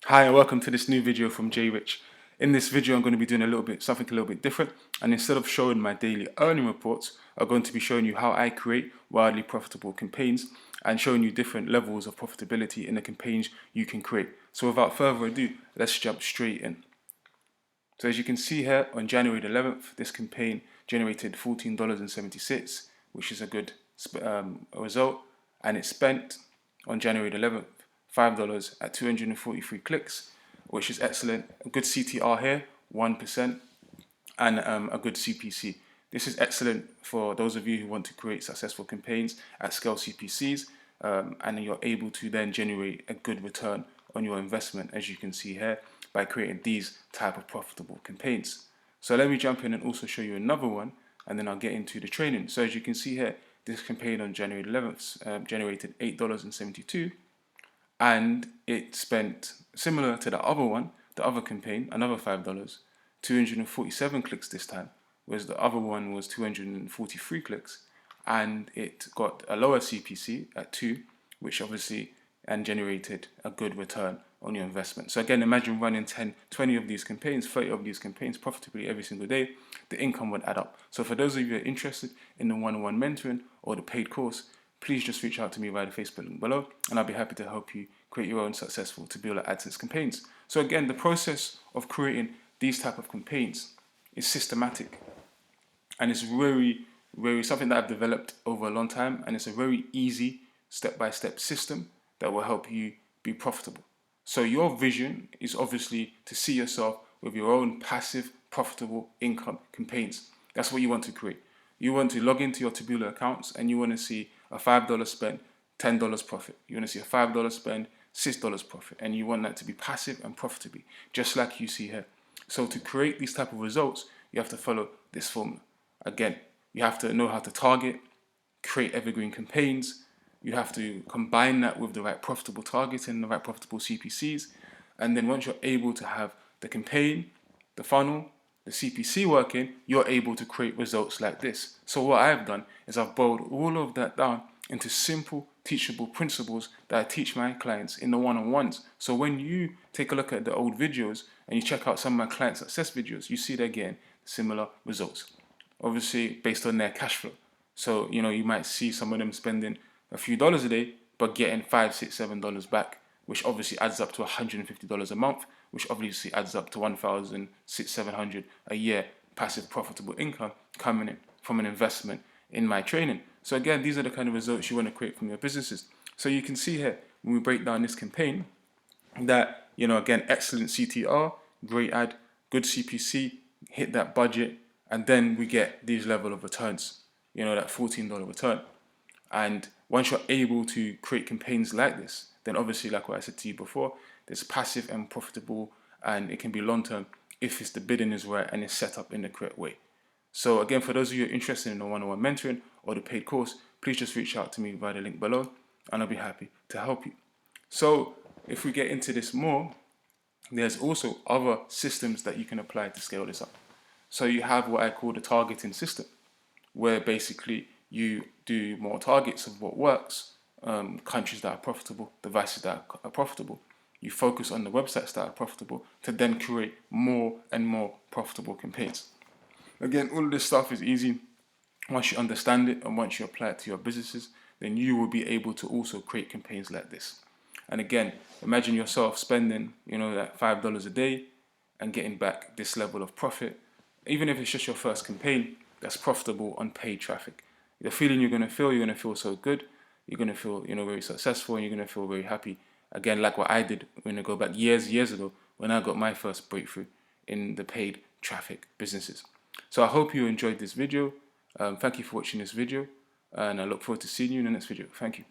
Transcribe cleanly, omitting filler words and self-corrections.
Hi and welcome to this new video from Jrich. In this video I'm going to be doing something a little bit different, and instead of showing my daily earning reports, I'm going to be showing you how I create wildly profitable campaigns and showing you different levels of profitability in the campaigns you can create. So without further ado, let's jump straight in. So as you can see here, on January the 11th, this campaign generated $14.76, which is a good result, and it spent on January the 11th $5 at 243 clicks, which is excellent. A good CTR here, 1%, and a good CPC. This is excellent for those of you who want to create successful campaigns at scale CPCs, and you're able to then generate a good return on your investment, as you can see here, by creating these type of profitable campaigns. So let me jump in and also show you another one, and then I'll get into the training. So as you can see here, this campaign on January 11th generated $8.72, and it spent, similar to the other one, the other campaign, another $5, 247 clicks this time, whereas the other one was 243 clicks, and it got a lower CPC at 2, which obviously and generated a good return on your investment. So again, imagine running 10, 20 of these campaigns, 30 of these campaigns profitably every single day. The income would add up. So for those of you who are interested in the one-on-one mentoring or the paid course, please just reach out to me via the Facebook link below, and I'll be happy to help you create your own successful Taboola Adsense campaigns. So again, the process of creating these type of campaigns is systematic, and it's very something that I've developed over a long time, and it's a very easy step-by-step system that will help you be profitable. So your vision is obviously to see yourself with your own passive profitable income campaigns. That's what you want to create. You want to log into your Taboola accounts and you want to see a $5 spend, $10 profit. You want to see a $5 spend, $6 profit, and you want that to be passive and profitable, just like you see here. So to create these type of results, you have to follow this formula. Again, you have to know how to target, create evergreen campaigns. You have to combine that with the right profitable targeting, the right profitable CPCs. And then once you're able to have the campaign, the funnel, the CPC working, you're able to create results like this. So what I've done is I've boiled all of that down into simple, teachable principles that I teach my clients in the one-on-ones. So when you take a look at the old videos and you check out some of my client success videos, you see they're getting similar results, obviously based on their cash flow. So, you might see some of them spending a few dollars a day, but getting $5, $6, $7 back, which obviously adds up to $150 a month, which obviously adds up to $1,600, $700 a year passive profitable income coming in from an investment in my training. So again, these are the kind of results you want to create from your businesses. So you can see here, when we break down this campaign, that, again, excellent CTR, great ad, good CPC, hit that budget, and then we get these level of returns, that $14 return. And once you're able to create campaigns like this, then obviously, like what I said to you before, there's passive and profitable, and it can be long-term if the bidding is right and it's set up in the correct way. So again, for those of you who are interested in the one-on-one mentoring or the paid course, please just reach out to me via the link below, and I'll be happy to help you. So if we get into this more, there's also other systems that you can apply to scale this up. So you have what I call the targeting system, where basically you do more targets of what works, countries that are profitable, devices that are profitable. You focus on the websites that are profitable to then create more and more profitable campaigns. Again, all of this stuff is easy. Once you understand it and once you apply it to your businesses, then you will be able to also create campaigns like this. And again, imagine yourself spending, that $5 a day and getting back this level of profit. Even if it's just your first campaign, that's profitable on paid traffic. The feeling you're going to feel so good. You're going to feel, very successful, and you're going to feel very happy. Again, like what I did when I go back years ago, when I got my first breakthrough in the paid traffic businesses. So I hope you enjoyed this video. Thank you for watching this video, and I look forward to seeing you in the next video. Thank you.